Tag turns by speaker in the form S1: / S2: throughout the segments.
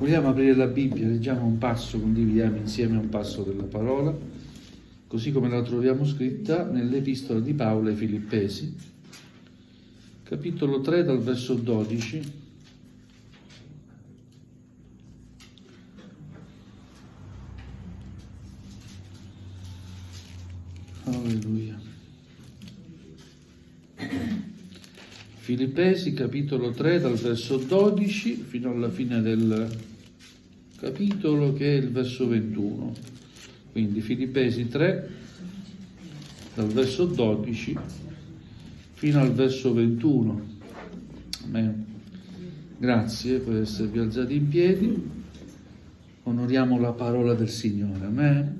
S1: Vogliamo aprire la Bibbia, leggiamo un passo, condividiamo insieme un passo della parola, così come la troviamo scritta nell'Epistola di Paolo ai Filippesi, capitolo 3 dal verso 12. Alleluia. Filippesi, capitolo 3 dal verso 12 fino alla fine del capitolo, che è il verso 21. Quindi Filippesi 3 dal verso 12 fino al verso 21. Amen. Grazie per esservi alzati in piedi. Onoriamo la parola del Signore. Amen.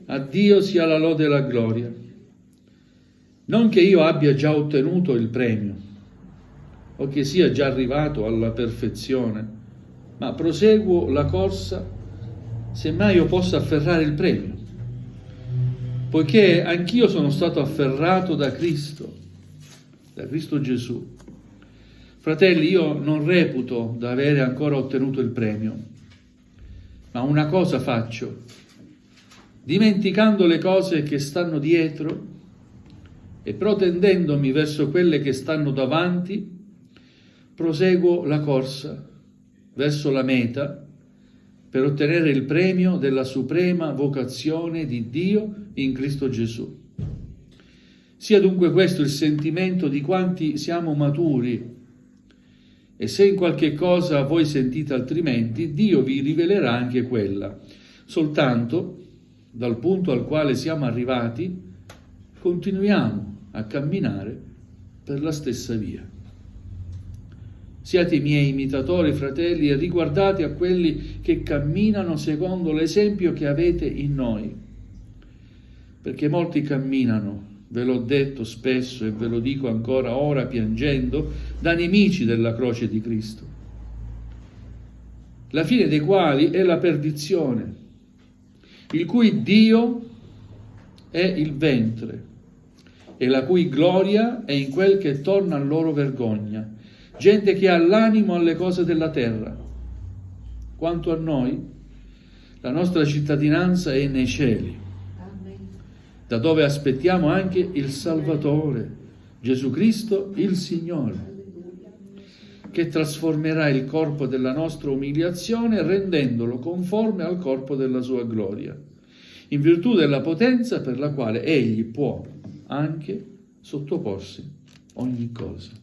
S1: A Dio sia la lode e la gloria. Non che io abbia già ottenuto il premio o che sia già arrivato alla perfezione, ma proseguo la corsa, semmai io possa afferrare il premio, poiché anch'io sono stato afferrato da Cristo Gesù. Fratelli, io non reputo d'avere ancora ottenuto il premio, ma una cosa faccio, dimenticando le cose che stanno dietro e protendendomi verso quelle che stanno davanti, proseguo la corsa verso la meta per ottenere il premio della suprema vocazione di Dio in Cristo Gesù. Sia dunque questo il sentimento di quanti siamo maturi, e se in qualche cosa voi sentite altrimenti, Dio vi rivelerà anche quella. Soltanto, dal punto al quale siamo arrivati, continuiamo a camminare per la stessa via. Siate i miei imitatori, fratelli, e riguardate a quelli che camminano secondo l'esempio che avete in noi. Perché molti camminano, ve l'ho detto spesso e ve lo dico ancora ora piangendo, da nemici della croce di Cristo, la fine dei quali è la perdizione, il cui Dio è il ventre, e la cui gloria è in quel che torna a loro vergogna, gente che ha l'animo alle cose della terra. Quanto a noi, la nostra cittadinanza è nei cieli, da dove aspettiamo anche il Salvatore, Gesù Cristo il Signore, che trasformerà il corpo della nostra umiliazione rendendolo conforme al corpo della sua gloria, in virtù della potenza per la quale Egli può anche sottoporsi ogni cosa.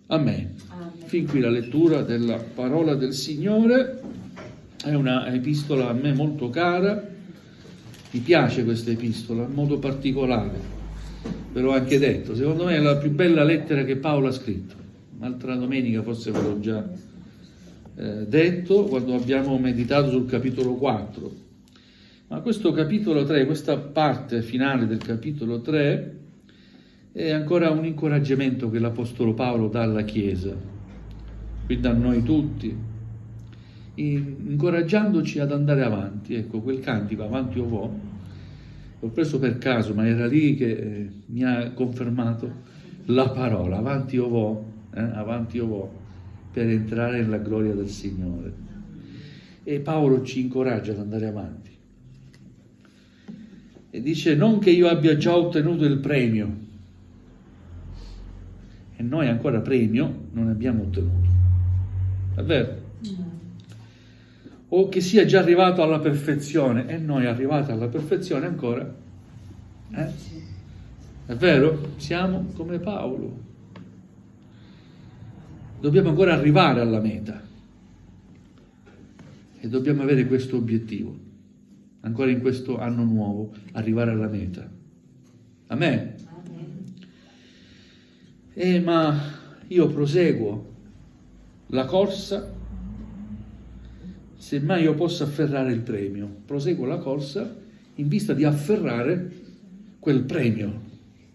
S1: Amen. Fin qui la lettura della parola del Signore. È una epistola a me molto cara. Mi piace questa epistola in modo particolare. Ve l'ho anche detto. Secondo me è la più bella lettera che Paolo ha scritto. Un'altra domenica forse ve l'ho già detto, quando abbiamo meditato sul capitolo 4. Ma questo capitolo 3, questa parte finale del capitolo 3, è ancora un incoraggiamento che l'Apostolo Paolo dà alla Chiesa, quindi a noi tutti, incoraggiandoci ad andare avanti. Ecco, quel cantico, Avanti o vo', l'ho preso per caso, ma era lì che mi ha confermato la parola, avanti o vo', per entrare nella gloria del Signore. E Paolo ci incoraggia ad andare avanti. E dice, non che io abbia già ottenuto il premio, e noi ancora premio non abbiamo ottenuto, è vero? O che sia già arrivato alla perfezione, e noi arrivati alla perfezione ancora, è vero? Siamo come Paolo, dobbiamo ancora arrivare alla meta e dobbiamo avere questo obiettivo. Ancora in questo anno nuovo, arrivare alla meta. Amen. Ma io proseguo la corsa, semmai io possa afferrare il premio. Proseguo la corsa in vista di afferrare quel premio.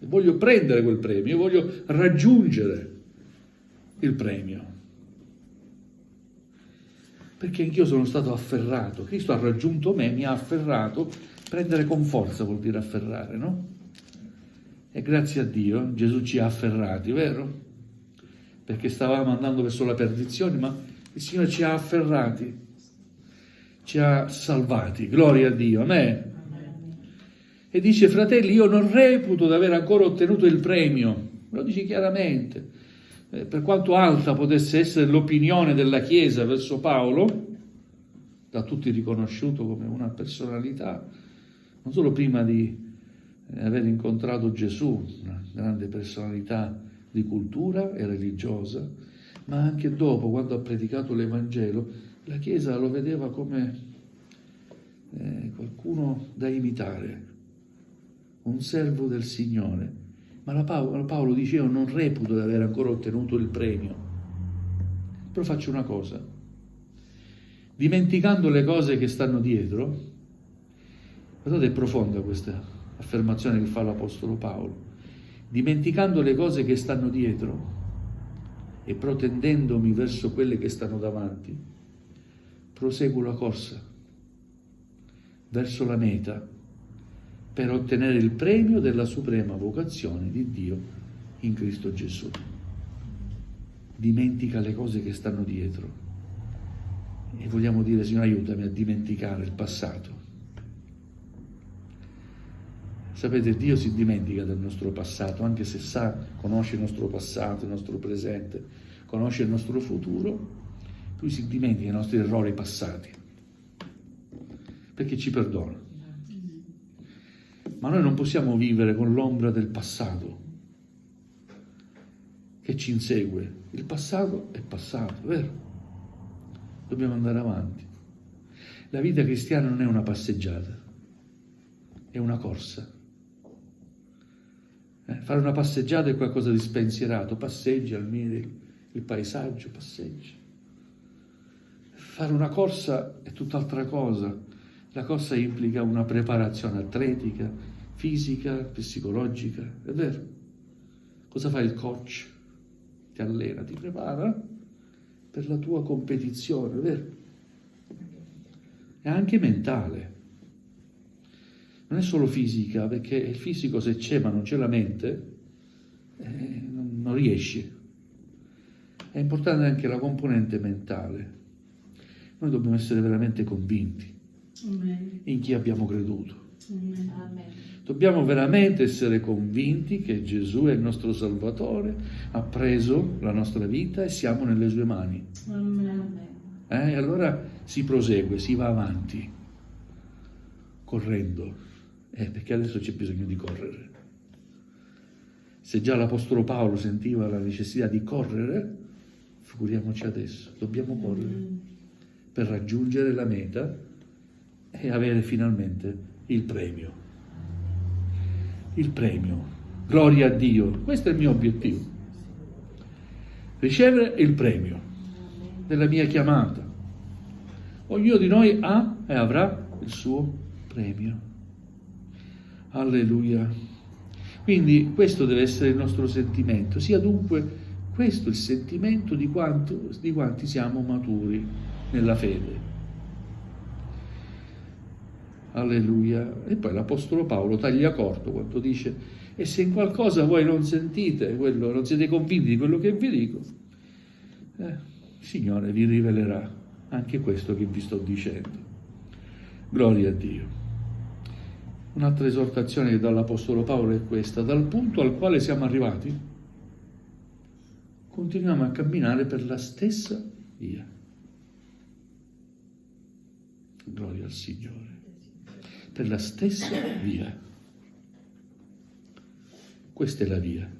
S1: Voglio prendere quel premio, voglio raggiungere il premio. Perché anch'io sono stato afferrato. Cristo ha raggiunto me, mi ha afferrato. Prendere con forza vuol dire afferrare, no? E grazie a Dio Gesù ci ha afferrati, vero? Perché stavamo andando verso la perdizione, ma Il Signore ci ha afferrati, ci ha salvati, gloria a Dio, amen. E dice: fratelli, io non reputo di aver ancora ottenuto il premio, lo dice chiaramente. Per quanto alta potesse essere l'opinione della Chiesa verso Paolo, da tutti riconosciuto come una personalità, non solo prima di aver incontrato Gesù, una grande personalità di cultura e religiosa, ma anche dopo, quando ha predicato l'Evangelo, la Chiesa lo vedeva come qualcuno da imitare, un servo del Signore. Ma Paolo dice: io non reputo di aver ancora ottenuto il premio, però faccio una cosa, dimenticando le cose che stanno dietro. Guardate, è profonda questa affermazione che fa l'Apostolo Paolo. Dimenticando le cose che stanno dietro e protendendomi verso quelle che stanno davanti, proseguo la corsa verso la meta per ottenere il premio della suprema vocazione di Dio in Cristo Gesù. Dimentica le cose che stanno dietro e vogliamo dire: Signore, aiutami a dimenticare il passato. Sapete, Dio si dimentica del nostro passato, anche se conosce il nostro passato, il nostro presente, conosce il nostro futuro. Lui si dimentica i nostri errori passati, perché ci perdona. Ma noi non possiamo vivere con l'ombra del passato che ci insegue. Il passato è passato, vero? Dobbiamo andare avanti. La vita cristiana non è una passeggiata, è una corsa. Fare una passeggiata è qualcosa di spensierato, passeggi, ammiri il paesaggio, passeggi. Fare una corsa è tutt'altra cosa. La corsa implica una preparazione atletica, fisica, psicologica, è vero? Cosa fa il coach? Ti allena, ti prepara per la tua competizione, è vero? È anche mentale. Non è solo fisica, perché il fisico, se c'è ma non c'è la mente, non riesci. È importante anche la componente mentale. Noi dobbiamo essere veramente convinti in chi abbiamo creduto.
S2: Amen.
S1: Dobbiamo veramente essere convinti che Gesù è il nostro Salvatore, ha preso la nostra vita e siamo nelle sue mani.
S2: Amen.
S1: E allora si prosegue, si va avanti, correndo. Perché adesso c'è bisogno di correre. Se già l'Apostolo Paolo sentiva la necessità di correre, figuriamoci adesso. Dobbiamo correre per raggiungere la meta e avere finalmente il premio. Il premio. Gloria a Dio. Questo è il mio obiettivo. Ricevere il premio della mia chiamata. Ognuno di noi ha e avrà il suo premio. Alleluia. Quindi questo deve essere il nostro sentimento. Sia dunque questo il sentimento di quanti siamo maturi nella fede. Alleluia. E poi l'Apostolo Paolo taglia corto quando dice: e se in qualcosa voi non sentite quello, non siete convinti di quello che vi dico, il Signore vi rivelerà anche questo che vi sto dicendo. Gloria a Dio. Un'altra esortazione che dà l'Apostolo Paolo è questa: dal punto al quale siamo arrivati, continuiamo a camminare per la stessa via. Gloria al Signore. Per la stessa via. Questa è la via.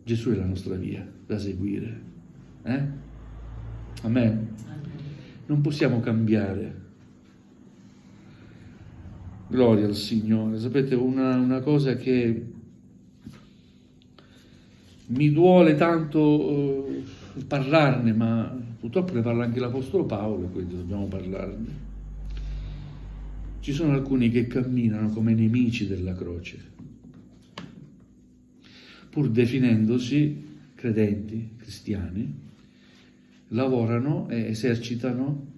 S1: Gesù è la nostra via da seguire. Amen. Non possiamo cambiare. Gloria al Signore. Sapete, una cosa che mi duole tanto parlarne, ma purtroppo ne parla anche l'Apostolo Paolo, quindi dobbiamo parlarne. Ci sono alcuni che camminano come nemici della croce, pur definendosi credenti, cristiani, lavorano e esercitano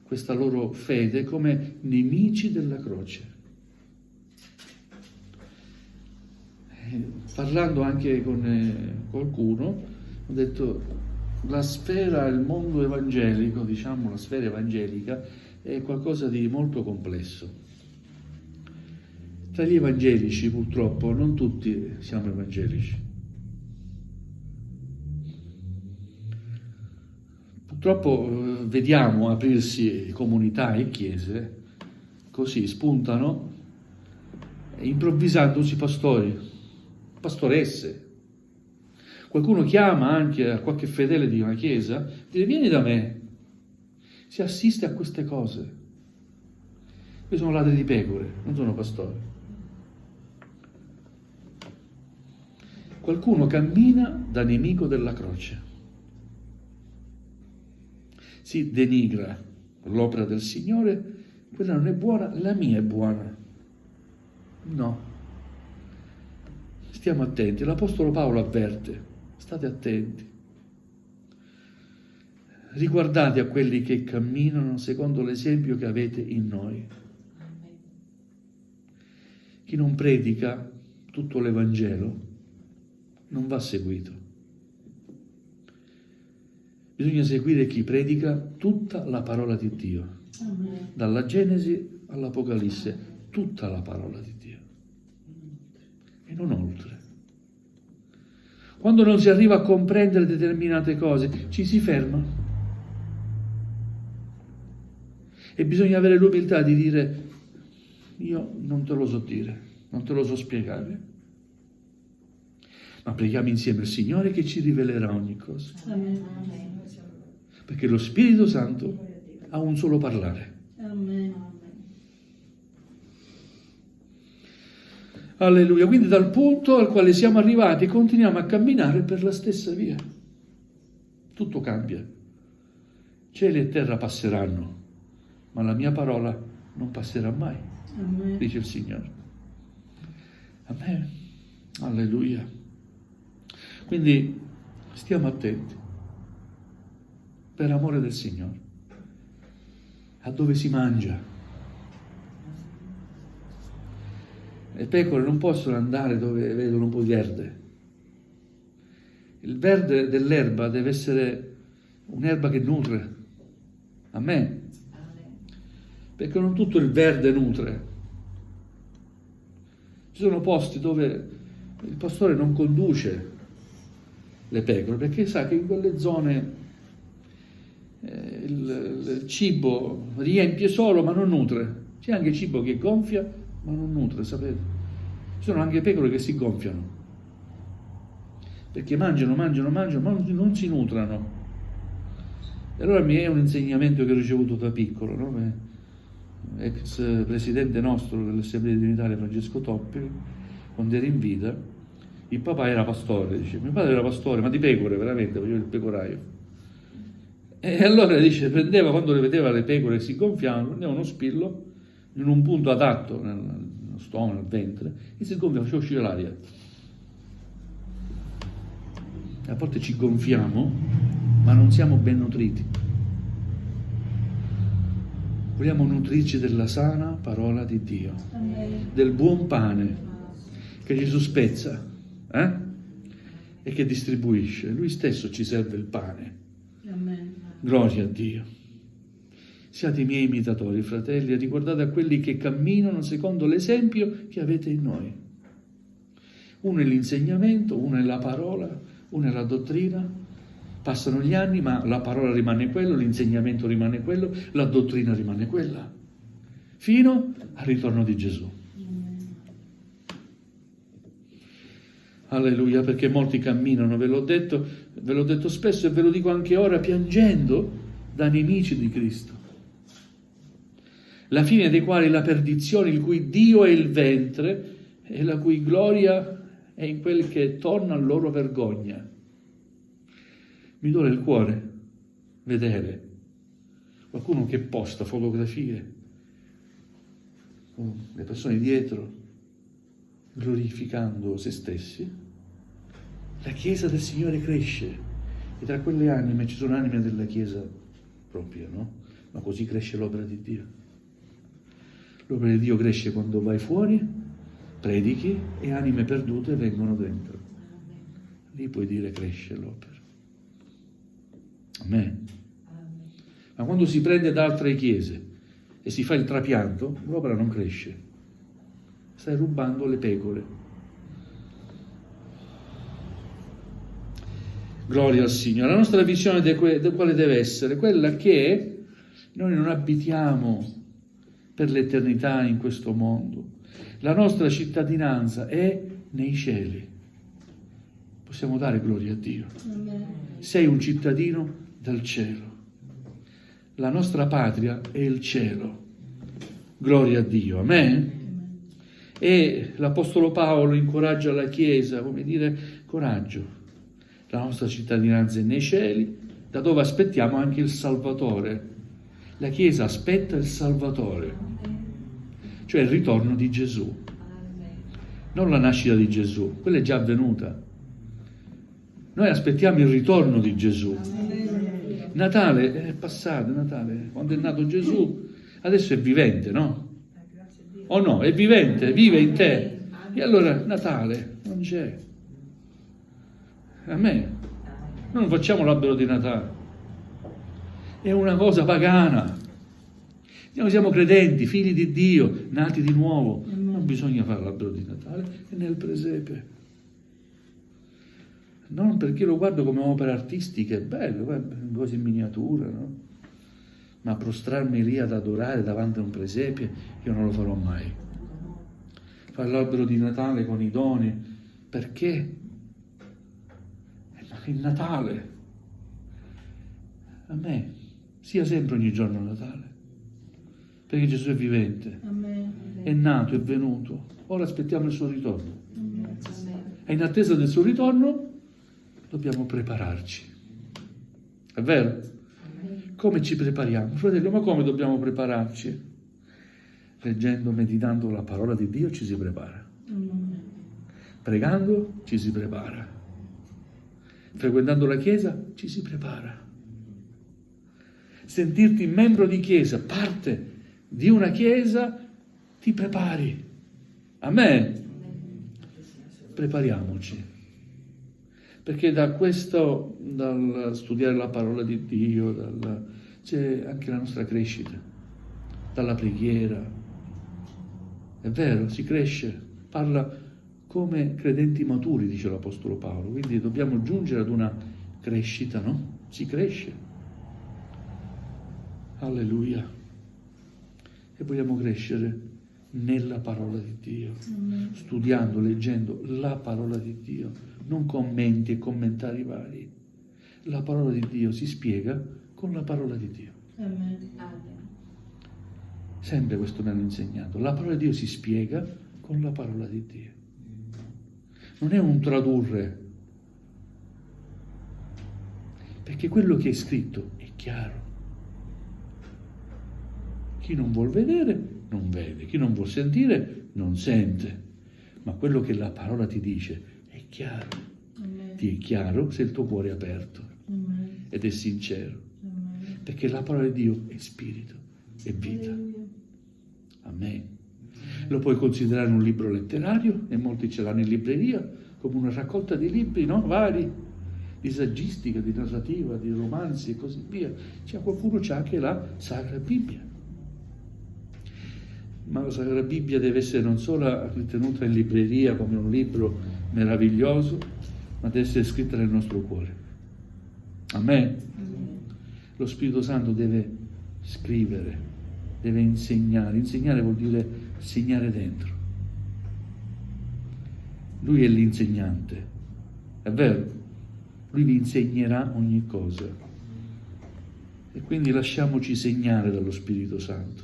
S1: questa loro fede come nemici della croce. Parlando anche con qualcuno, ho detto: la sfera, il mondo evangelico, diciamo la sfera evangelica, è qualcosa di molto complesso. Tra gli evangelici, purtroppo, non tutti siamo evangelici. Purtroppo vediamo aprirsi comunità e chiese, così spuntano, improvvisandosi pastori, pastoresse. Qualcuno chiama anche a qualche fedele di una chiesa, dice: vieni da me. Si assiste a queste cose. Io sono ladri di pecore, non sono pastore. Qualcuno cammina da nemico della croce. Si denigra l'opera del Signore, quella non è buona, la mia è buona. No. Stiamo attenti. L'Apostolo Paolo avverte: state attenti. Riguardate a quelli che camminano secondo l'esempio che avete in noi. Chi non predica tutto l'Evangelo non va seguito. Bisogna seguire chi predica tutta la parola di Dio.
S2: Amen.
S1: Dalla Genesi all'Apocalisse, tutta la parola di Dio. E non oltre. Quando non si arriva a comprendere determinate cose, ci si ferma. E bisogna avere l'umiltà di dire: io non te lo so dire, non te lo so spiegare. Ma preghiamo insieme il Signore che ci rivelerà ogni cosa.
S2: Amen.
S1: Perché lo Spirito Santo ha un solo parlare.
S2: Amen.
S1: Alleluia. Quindi dal punto al quale siamo arrivati continuiamo a camminare per la stessa via. Tutto cambia. Cielo e terra passeranno, ma la mia parola non passerà mai,
S2: Amen.
S1: dice il Signore. Amen. Alleluia. Quindi stiamo attenti, per amore del Signore, a dove si mangia. Le pecore non possono andare dove vedono un po' di verde. Il verde dell'erba deve essere un'erba che nutre. Amen. Perché non tutto il verde nutre. Ci sono posti dove il pastore non conduce le pecore perché sa che in quelle zone il cibo riempie solo ma non nutre. C'è anche cibo che gonfia ma non nutre, sapete? Ci sono anche pecore che si gonfiano perché mangiano ma non si nutrano. E allora mi è un insegnamento che ho ricevuto da piccolo, no? Ex presidente nostro dell'Assemblea di Italia, Francesco Toppi, quando era in vita, il papà era pastore, dice, mio padre era pastore, ma di pecore veramente, faceva il pecoraio. E allora dice, quando le vedeva le pecore che si gonfiavano, prendeva uno spillo in un punto adatto, nello stomaco, nel ventre, e si gonfiava, faceva uscire l'aria. A volte ci gonfiamo, ma non siamo ben nutriti. Vogliamo nutrirci della sana parola di Dio, del buon pane che Gesù spezza e che distribuisce. Lui stesso ci serve il pane.
S2: Amen.
S1: Gloria a Dio. Siate i miei imitatori, fratelli, e ricordate a quelli che camminano secondo l'esempio che avete in noi. Uno è l'insegnamento, uno è la parola, uno è la dottrina. Passano gli anni, ma la parola rimane quello, l'insegnamento rimane quello, la dottrina rimane quella, fino al ritorno di Gesù. Alleluia, perché molti camminano, ve l'ho detto spesso e ve lo dico anche ora, piangendo da nemici di Cristo. La fine dei quali la perdizione, il cui Dio è il ventre e la cui gloria è in quel che torna a loro vergogna. Mi duole il cuore vedere qualcuno che posta fotografie con le persone dietro glorificando se stessi. La Chiesa del Signore cresce e tra quelle anime ci sono anime della Chiesa propria, no? Ma così cresce l'opera di Dio. L'opera di Dio cresce quando vai fuori, predichi e anime perdute vengono dentro. Lì puoi dire cresce l'opera. Amen. Ma quando si prende da altre chiese e si fa il trapianto, l'opera non cresce. Stai rubando le pecore. Gloria al Signore. La nostra visione di quale deve essere? Quella che noi non abitiamo per l'eternità in questo mondo. La nostra cittadinanza è nei cieli. Possiamo dare gloria a Dio.
S2: Amen.
S1: Sei un cittadino del cielo. La nostra patria è il cielo. Gloria a Dio. Amen. E l'Apostolo Paolo incoraggia la Chiesa, come dire, coraggio. La nostra cittadinanza è nei cieli, da dove aspettiamo anche il Salvatore. La Chiesa aspetta il Salvatore, cioè il ritorno di Gesù. Non la nascita di Gesù, quella è già avvenuta. Noi aspettiamo il ritorno di Gesù. Natale è passato, Natale, quando è nato Gesù, adesso è vivente, no? O no? È vivente, vive in te. E allora Natale non c'è. A me. Noi non facciamo l'albero di Natale. È una cosa pagana. Noi siamo credenti, figli di Dio, nati di nuovo. Non bisogna fare l'albero di Natale, è nel presepe. Non perché lo guardo come opera artistica, è bello, cose in miniatura, no? Ma prostrarmi lì ad adorare davanti a un presepe, io non lo farò mai. Fare l'albero di Natale con i doni, perché? Ma il Natale, a me, sia sempre ogni giorno Natale, perché Gesù è vivente,
S2: Amen.
S1: è nato, è venuto, ora aspettiamo il suo ritorno.
S2: Amen.
S1: E in attesa del suo ritorno dobbiamo prepararci. È vero? Come ci prepariamo? Fratello, ma come dobbiamo prepararci? Leggendo, meditando la parola di Dio ci si prepara.
S2: Amen.
S1: Pregando ci si prepara. Frequentando la Chiesa ci si prepara. Sentirti membro di Chiesa, parte di una Chiesa, ti prepari. Amen. Prepariamoci. Perché dal studiare la parola di Dio, c'è anche la nostra crescita, dalla preghiera. È vero, si cresce, parla come credenti maturi, dice l'Apostolo Paolo, quindi dobbiamo giungere ad una crescita, no? Si cresce. Alleluia. E vogliamo crescere nella parola di Dio, studiando, leggendo la parola di Dio. Non commenti e commentari vari. La parola di Dio si spiega con la parola di Dio.
S2: Amen.
S1: Sempre questo mi hanno insegnato. La parola di Dio si spiega con la parola di Dio. Non è un tradurre, perché quello che è scritto è chiaro. Chi non vuol vedere, non vede. Chi non vuol sentire, non sente. Ma quello che la parola ti dice è chiaro.
S2: Amen.
S1: Ti è chiaro se il tuo cuore è aperto
S2: Amen.
S1: ed è sincero.
S2: Amen.
S1: Perché la parola di Dio è spirito, è vita.
S2: Alleluia.
S1: Amen. Lo puoi considerare un libro letterario, e molti ce l'hanno in libreria, come una raccolta di libri, no? Vari, di saggistica, di narrativa, di romanzi e così via. Qualcuno c'ha anche la Sacra Bibbia. Ma la Sacra Bibbia deve essere non solo ritenuta in libreria come un libro meraviglioso, ma deve essere scritta nel nostro cuore. Amen. Lo Spirito Santo deve scrivere, deve insegnare. Insegnare vuol dire segnare dentro. Lui è l'insegnante, è vero? Lui vi insegnerà ogni cosa. E quindi lasciamoci segnare dallo Spirito Santo.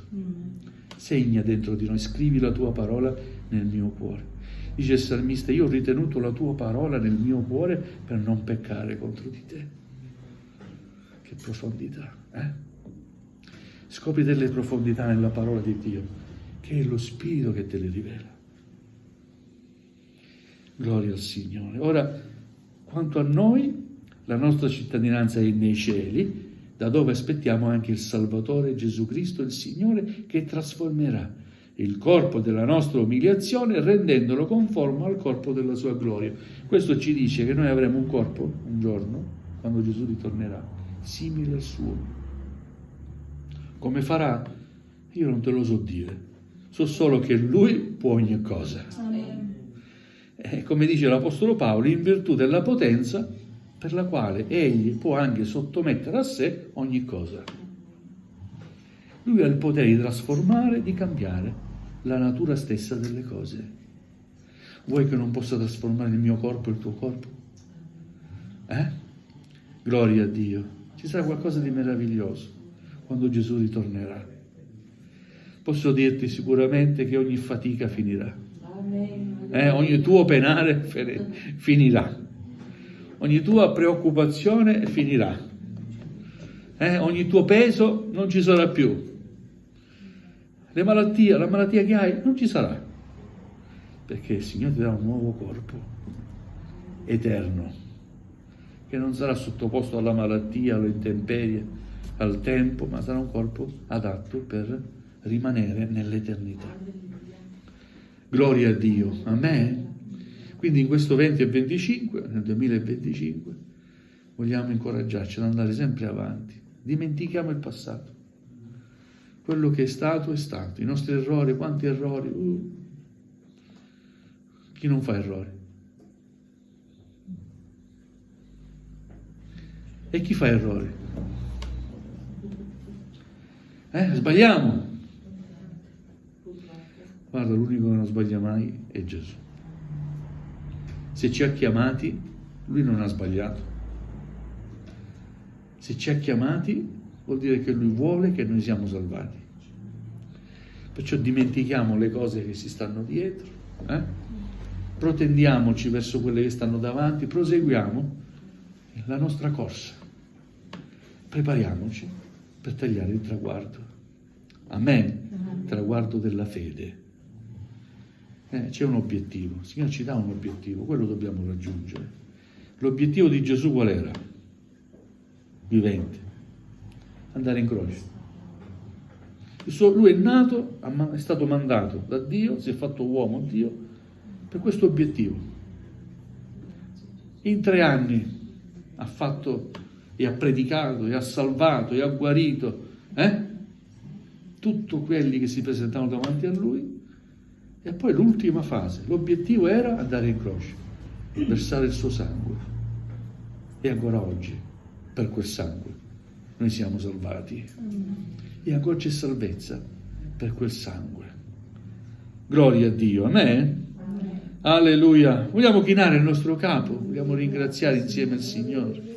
S1: Segna dentro di noi, scrivi la tua parola nel mio cuore. Dice il salmista, io ho ritenuto la tua parola nel mio cuore per non peccare contro di te. Che profondità, eh? Scopri delle profondità nella parola di Dio, che è lo Spirito che te le rivela. Gloria al Signore. Ora, quanto a noi, la nostra cittadinanza è nei cieli, da dove aspettiamo anche il Salvatore Gesù Cristo, il Signore, che trasformerà il corpo della nostra umiliazione rendendolo conforme al corpo della sua gloria. Questo ci dice che noi avremo un corpo un giorno, quando Gesù ritornerà, simile al suo. Come farà? Io non te lo so dire. So solo che Lui può ogni cosa. Come dice l'Apostolo Paolo, in virtù della potenza per la quale Egli può anche sottomettere a sé ogni cosa. Lui ha il potere di trasformare, di cambiare la natura stessa delle cose. Vuoi che non possa trasformare il mio corpo e il tuo corpo? Gloria a Dio. Ci sarà qualcosa di meraviglioso quando Gesù ritornerà. Posso dirti sicuramente che ogni fatica finirà. Ogni tuo penare finirà. Ogni tua preoccupazione finirà. Ogni tuo peso non ci sarà più. La malattia che hai non ci sarà. Perché il Signore ti dà un nuovo corpo eterno, che non sarà sottoposto alla malattia, alle intemperie, al tempo, ma sarà un corpo adatto per rimanere nell'eternità. Gloria a Dio, amen. Quindi in questo 20 e 25, nel 2025, vogliamo incoraggiarci ad andare sempre avanti. Dimentichiamo il passato. Quello che è stato, i nostri errori, quanti errori. Chi non fa errori? E chi fa errori? Sbagliamo. Guarda, l'unico che non sbaglia mai è Gesù. Se ci ha chiamati, Lui non ha sbagliato. Se ci ha chiamati, vuol dire che Lui vuole che noi siamo salvati. Perciò dimentichiamo le cose che si stanno dietro, protendiamoci verso quelle che stanno davanti, proseguiamo la nostra corsa. Prepariamoci per tagliare il traguardo. Amen. Traguardo della fede. C'è un obiettivo. Il Signore ci dà un obiettivo, quello dobbiamo raggiungere. L'obiettivo di Gesù qual era? Vivente. Andare in croce. Lui è nato, è stato mandato da Dio, si è fatto uomo Dio, per questo obiettivo. In 3 anni ha fatto e ha predicato e ha salvato e ha guarito tutti quelli che si presentavano davanti a lui. E poi l'ultima fase, l'obiettivo era andare in croce, versare il suo sangue. E ancora oggi, per quel sangue, noi siamo salvati. E ancora c'è salvezza per quel sangue. Gloria a Dio, amen? Alleluia. Vogliamo chinare il nostro capo, vogliamo ringraziare insieme il Signore.